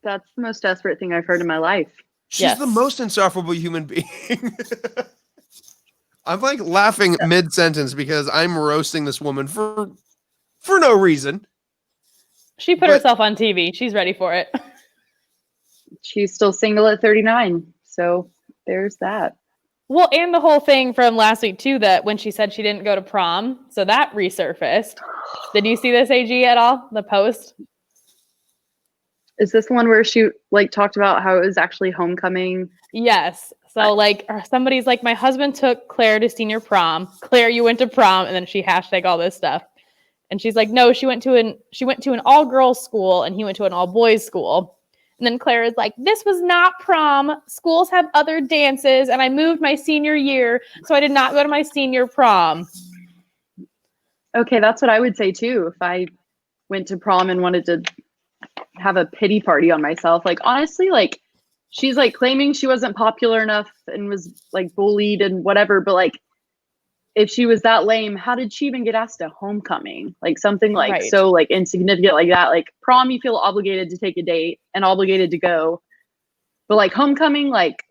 That's the most desperate thing I've heard in my life. She's the Yes. most insufferable human being. I'm like laughing mid-sentence because I'm roasting this woman for no reason. She put But- herself on TV. She's ready for it. She's still single at 39. So there's that. Well, and the whole thing from last week, too, that when she said she didn't go to prom, so that resurfaced. Did you see this, AG, at all? The post? Is this the one where she like talked about how it was actually homecoming? Yes. So, like, somebody's like, my husband took Claire to senior prom. Claire, you went to prom, and then she hashtag all this stuff. And she's like, no, she went to an all-girls school, and he went to an all-boys school. And then Claire is like, this was not prom. Schools have other dances, and I moved my senior year, so I did not go to my senior prom. Okay, that's what I would say too. If I went to prom and wanted to have a pity party on myself, like honestly, like she's like claiming she wasn't popular enough and was like bullied and whatever, but like if she was that lame, how did she even get asked to homecoming? Like something like Right. so like insignificant like that. Like prom, you feel obligated to take a date and obligated to go, but like homecoming, like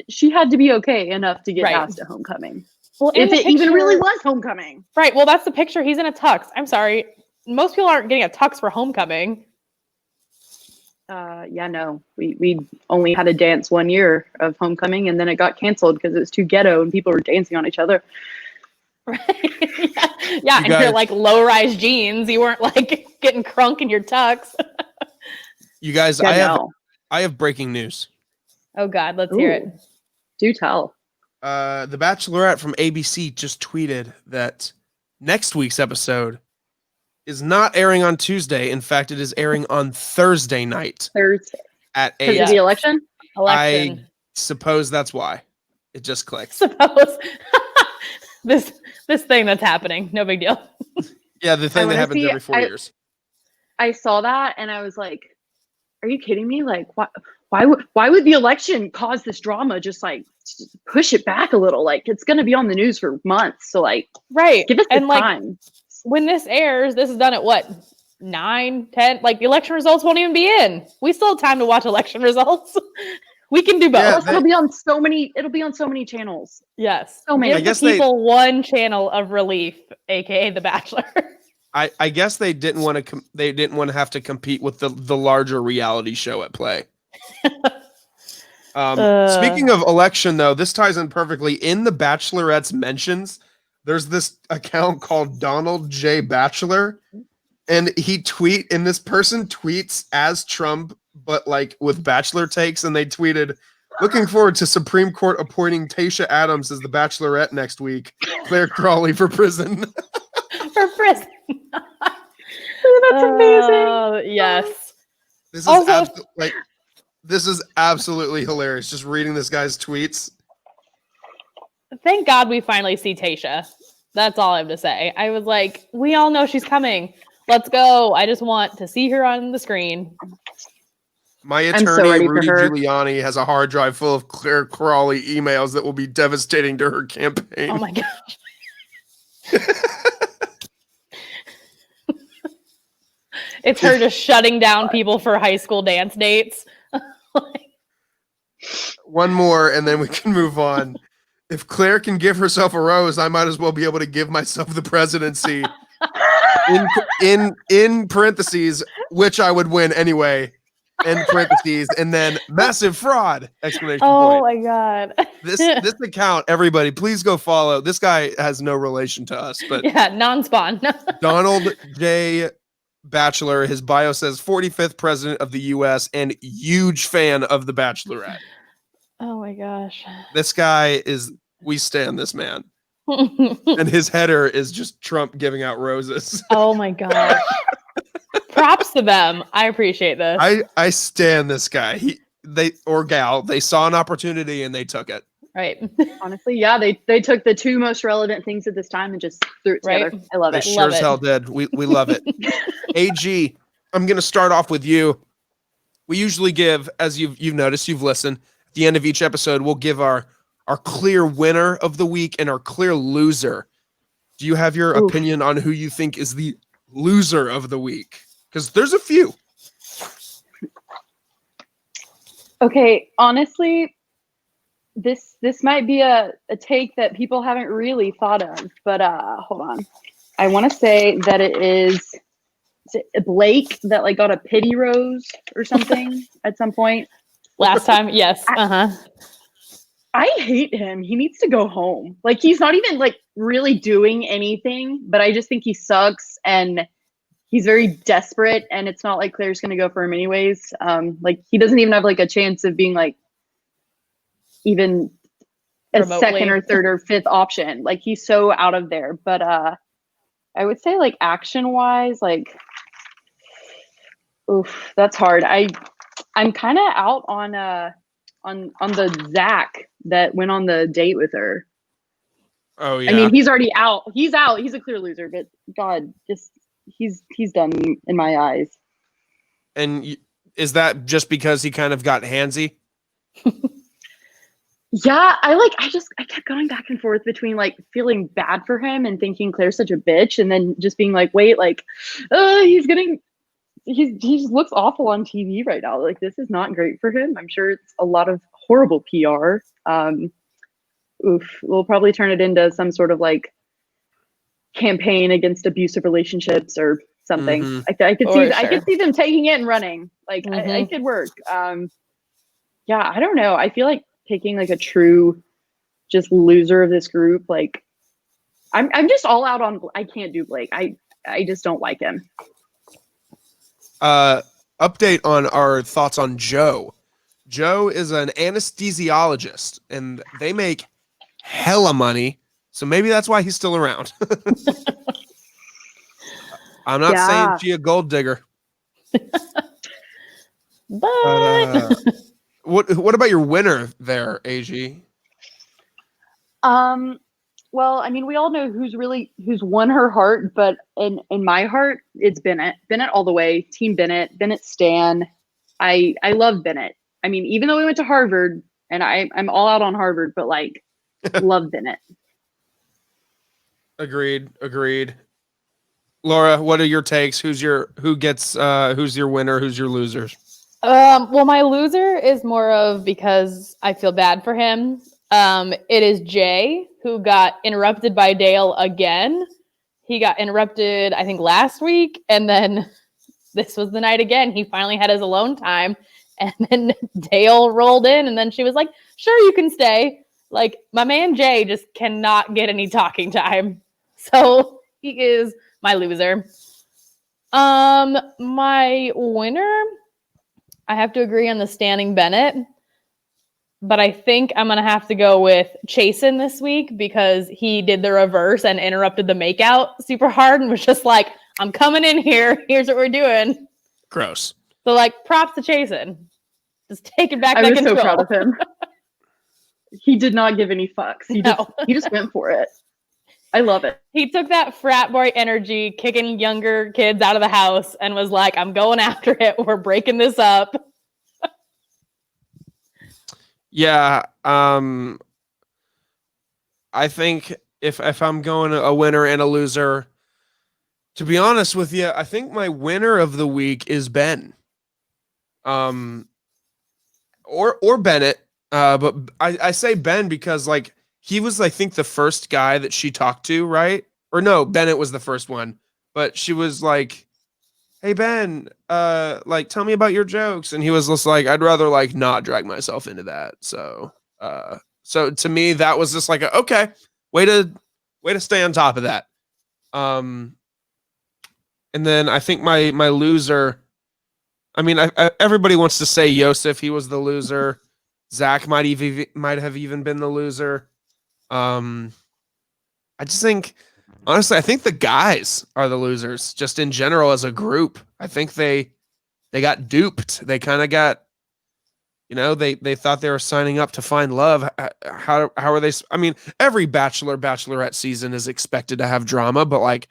she had to be okay enough to get Right. asked to homecoming. Well, If in the it even really picture- was homecoming. Right. Well, that's the picture. He's in a tux. I'm sorry. Most people aren't getting a tux for homecoming. Yeah, no, we only had a dance 1 year of homecoming, and then it got canceled because it was too ghetto and people were dancing on each other. Right. Yeah. And guys- you're like low-rise jeans. You weren't like getting crunk in your tux. You guys, Yeah, I have breaking news. Oh God, let's hear it. Ooh. Do tell. The Bachelorette from ABC just tweeted that next week's episode is not airing on Tuesday. In fact, it is airing on Thursday night Thursday at because 8. of the election. Election. Suppose that's why. It just clicked. Suppose this thing that's happening. No big deal. Yeah, the thing that wanna happens see- every 4 years. I saw that and I was like, "Are you kidding me? Like, why would the election cause this drama? Just like push it back a little. Like, it's gonna be on the news for months. So like, Right. give us the and like time." when this airs, this is done at what? 9, 10? Like the election results won't even be in. We still have time to watch election results. We can do both. Yeah, Plus, it'll be on so many. It'll be on so many channels. Yes. So many. Give I guess the people one channel of relief, aka The Bachelor. I guess they didn't want to. They didn't want to have to compete with the larger reality show at play. Speaking of election, though, this ties in perfectly. In the Bachelorette's mentions, there's this account called Donald J. Bachelor, and this person tweets as Trump, but like with Bachelor takes, and they tweeted, "Looking forward to Supreme Court appointing Tayshia Adams as the Bachelorette next week. Claire Crawley for prison." For prison. That's amazing. Yes. This is Also- this is absolutely hilarious. Just reading this guy's tweets. Thank God we finally see Tayshia. That's all I have to say. I was like, we all know she's coming. Let's go. I just want to see her on the screen. My I'm so attorney, ready for Rudy her. Giuliani, has a hard drive full of Claire Crawley emails that will be devastating to her campaign. Oh my God. It's her just shutting down people for high school dance dates. One more, and then we can move on. If Claire can give herself a rose, I might as well be able to give myself the presidency. In parentheses, which I would win anyway. In parentheses, and then massive fraud! Exclamation Oh point. my God. This account, everybody, please go follow. This guy has no relation to us, but Yeah, non-spawn. Donald J. Bachelor, his bio says 45th president of the U.S. and huge fan of The Bachelorette. Oh my gosh. This guy we stand this man. And his header is just Trump giving out roses. Oh my gosh. Props to them. I appreciate this. I stand this guy. They saw an opportunity and they took it. Right. Honestly, yeah, they took the two most relevant things at this time and just threw it together. Right. I love They it. sure Love as it. hell did. We love it. AG, I'm going to start off with you. We usually give, as you've noticed, you've listened, at the end of each episode, we'll give our clear winner of the week and our clear loser. Do you have your opinion on who you think is the loser of the week? Because there's a few. Okay, honestly, this might be a take that people haven't really thought of, but hold on. I want to say that is it Blake that like got a pity rose or something at some point. Last time, yes. I hate him. He needs to go home. Like he's not even like really doing anything, but I just think he sucks and he's very desperate, and it's not like Claire's gonna go for him anyways. Like he doesn't even have like a chance of being like even a Remotely. second or third or fifth option. Like he's so out of there. But I would say like action wise, like oof, that's hard. I'm kind of out on the Zach that went on the date with her. Oh yeah. I mean, he's already out. He's out. He's a clear loser. But God, just he's done in my eyes. And is that just because he kind of got handsy? Yeah, I kept going back and forth between like feeling bad for him and thinking Claire's such a bitch, and then just being like, wait, like, he just looks awful on TV right now. Like this is not great for him. I'm sure it's a lot of horrible PR. We'll probably turn it into some sort of like campaign against abusive relationships or something. Mhm. I could For see I could sure. see them taking it and running. Like I Mhm. could work. Yeah, I don't know. I feel like taking like a true just loser of this group, like I'm just all out on I can't do Blake. I just don't like him. Update on our thoughts on Joe. Joe is an anesthesiologist, and they make hella money, so maybe that's why he's still around. I'm not saying Yeah. she a gold digger. But What about your winner there, AG? Well, I mean, we all know who's won her heart, but in my heart, it's Bennett. Bennett all the way. Team Bennett. Bennett stan. I love Bennett. I mean, even though we went to Harvard, and I'm all out on Harvard, but like, love Bennett. Agreed. Laura, what are your takes? Who's your winner? Who's your losers? well, my loser is more of because I feel bad for him. It is Jay, who got interrupted by Dale again. He got interrupted, I think, last week, and then this was the night again. He finally had his alone time, And then Dale rolled in, and then she was like, sure, you can stay. Like, my man Jay just cannot get any talking time. So he is my loser. My winner, I have to agree on the Standing Bennett. But I think I'm going to have to go with Chasen this week because he did the reverse and interrupted the makeout super hard and was just like, I'm coming in here. Here's what we're doing. Gross. So, like, props to Chasen. Just taking back I that was control. so proud of him. He did not give any fucks. He just went for it. I love it. He took that frat boy energy, kicking younger kids out of the house, and was like, I'm going after it. We're breaking this up. Yeah, I think if I'm going a winner and a loser, to be honest with you, I think my winner of the week is Ben. Or Bennett. But I say Ben because like he was, I think, the first guy that she talked to, right? Or no, Bennett was the first one. But she was like, hey Ben, like tell me about your jokes. And he was just like, I'd rather like not drag myself into that. So so to me, that was just like okay, way to stay on top of that. And then I think my loser, I mean, everybody wants to say Yosef, he was the loser. Zach might have even been the loser. I just think, honestly, I think the guys are the losers just in general as a group. I think they got duped. They kind of got, they thought they were signing up to find love. How are they? I mean, every bachelorette season is expected to have drama, but like,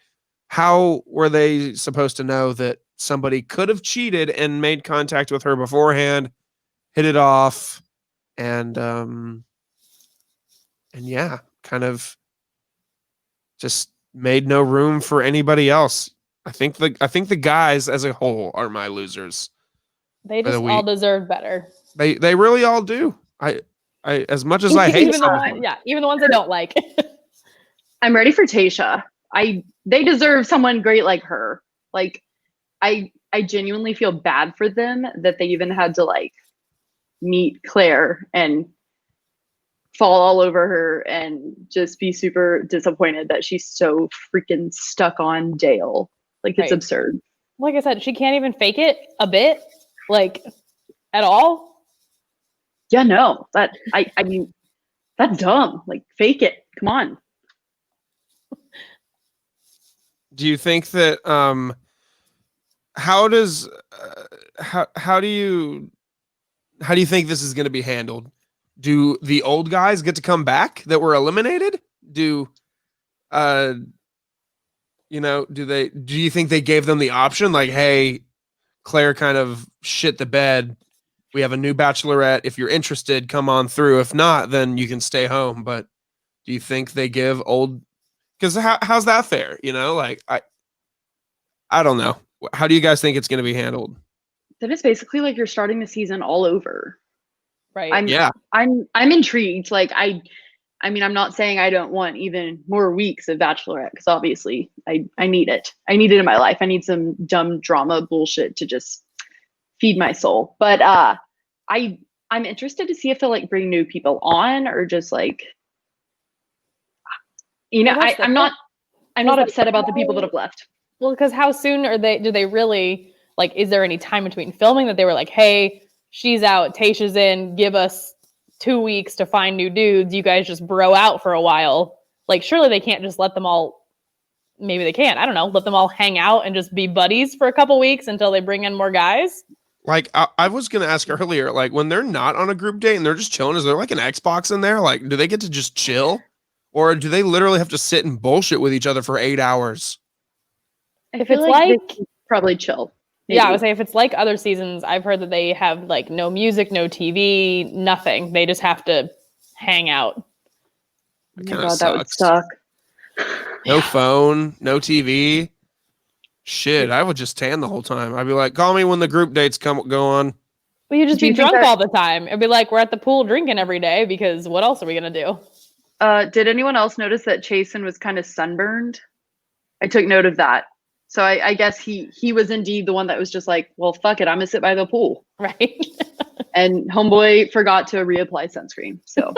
how were they supposed to know that somebody could have cheated and made contact with her beforehand, hit it off, and yeah, kind of just made no room for anybody else. I think the guys as a whole are my losers. They just all deserve better. They really all do. I as much as I hate even the ones, even the ones I don't like. I'm ready for Tasha. They deserve someone great like her. Like I genuinely feel bad for them that they even had to like meet Clare and fall all over her and just be super disappointed that she's so freaking stuck on Dale. Like it's absurd. Like I said, she can't even fake it a bit, like at all. Yeah, no. That I mean, that's dumb. Like fake it. Come on. Do you think that how do you think this is going to be handled? Do the old guys get to come back that were eliminated? Do you think they gave them the option like, hey, Claire kind of shit the bed. We have a new bachelorette. If you're interested, come on through. If not, then you can stay home. But do you think they give old, because how's that fair? Like I don't know. How do you guys think it's going to be handled? That is basically like you're starting the season all over. Right. I'm intrigued. Like I mean, I'm not saying I don't want even more weeks of Bachelorette because obviously I need it. I need it in my life. I need some dumb drama bullshit to just feed my soul. But I'm interested to see if they'll like bring new people on or just like, I'm not upset about the people that have left. Well, because how soon do they really, like, is there any time between filming that they were like, hey, she's out, Tasha's in, give us 2 weeks to find new dudes, you guys just bro out for a while? Like, surely they can't just let them all, maybe they can, I don't know, let them all hang out and just be buddies for a couple weeks until they bring in more guys? Like, I was going to ask earlier, like, when they're not on a group date and they're just chilling, is there like an Xbox in there? Like, do they get to just chill? Or do they literally have to sit and bullshit with each other for 8 hours? If it's like probably chill. Maybe. Yeah, I would say if it's like other seasons, I've heard that they have like no music, no TV, nothing. They just have to hang out. Oh my God, that would suck. No phone, no TV. Shit, I would just tan the whole time. I'd be like, call me when the group dates go on. Well, you'd just be drunk all the time. It'd be like we're at the pool drinking every day because what else are we gonna do? Did anyone else notice that Chasen was kind of sunburned? I took note of that. So I guess he was indeed the one that was just like, well, fuck it, I'm gonna sit by the pool. Right. And homeboy forgot to reapply sunscreen. So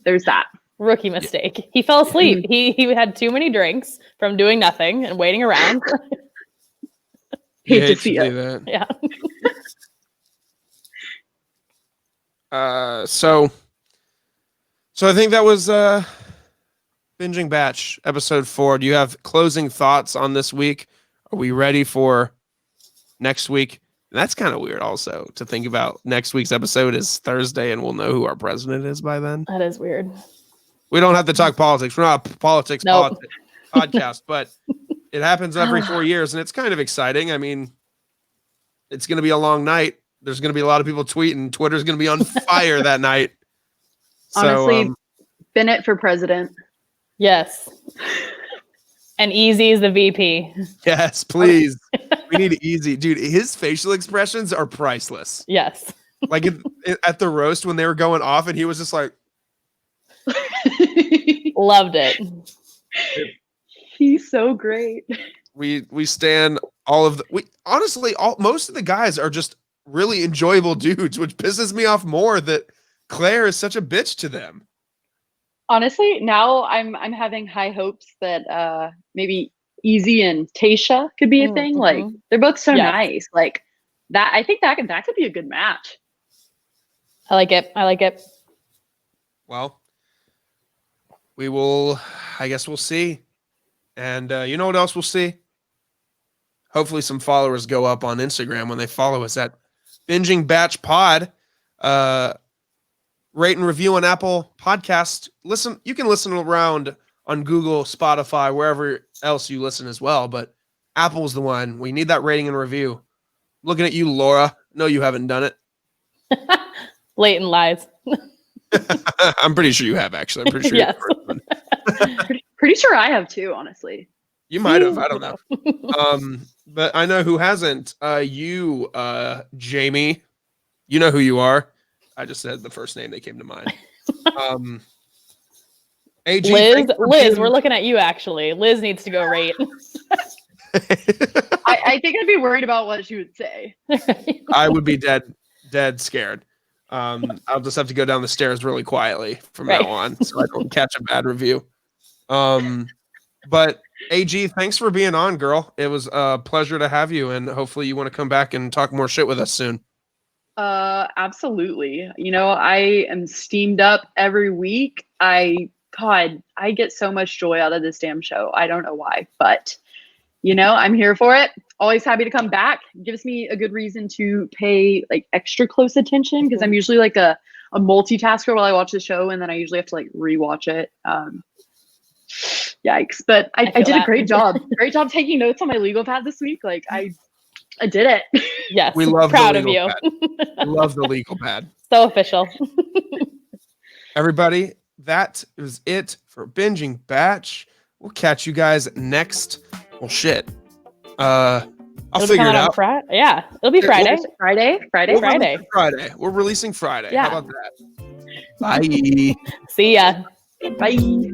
there's that. Rookie mistake. He fell asleep. He had too many drinks from doing nothing and waiting around. Hate to see it. that. Yeah. So I think that was Binging Batch episode 4. Do you have closing thoughts on this week? Are we ready for next week? And that's kind of weird also to think about. Next week's episode is Thursday and we'll know who our president is by then. That is weird. We don't have to talk politics. We're not a politics Nope. podcast, but it happens every 4 years and it's kind of exciting. I mean, it's going to be a long night. There's going to be a lot of people tweeting. Twitter's going to be on fire that night. Honestly, So, Bennett for president. Yes. And Easy is the VP. yes, please. We need Easy. Dude, his facial expressions are priceless. Yes. Like at the roast when they were going off and he was just like, Loved it. He's so great. we stand all of the honestly most of the guys are just really enjoyable dudes, which pisses me off more that Clare is such a bitch to them. Honestly, now I'm having high hopes that maybe Easy and Tasha could be a thing. Mm-hmm. Like they're both so Yeah. nice. Like that, I think that could be a good match. I like it. Well, I guess we'll see. And you know what else we'll see? Hopefully some followers go up on Instagram when they follow us at Binging Batch Pod. Rate and review on Apple Podcast. You can listen around on Google, Spotify, wherever else you listen as well. But Apple's the one. We need that rating and review. Looking at you, Laura. No, you haven't done it. Blatant lies. I'm pretty sure you have, actually. I'm pretty sure Yes. you're the first one. Pretty sure I have too, honestly. You might have. I don't know. But I know who hasn't. You, Jamie. You know who you are. I just said the first name that came to mind. AG, Liz, we're looking at you actually. Liz needs to go rate. I think I'd be worried about what she would say. I would be dead scared. I'll just have to go down the stairs really quietly from now on so I don't catch a bad review. But AG, thanks for being on, girl. It was a pleasure to have you, and hopefully you want to come back and talk more shit with us soon. Absolutely. You know, I am steamed up every week. I get so much joy out of this damn show. I don't know why, but you know, I'm here for it. Always happy to come back. Gives me a good reason to pay like extra close attention because I'm usually like a multitasker while I watch the show, and then I usually have to like rewatch it. Yikes. But I did a great job. Great job taking notes on my legal pad this week. Like I did it. Yes. We love proud the of legal you. pad. We love the legal pad. So official. Everybody, that is it for Binging Batch. We'll catch you guys next. Well, shit. I'll figure it out. Yeah, it'll be Friday. Friday. We're releasing Friday. Yeah. How about that? Bye. See ya. Bye.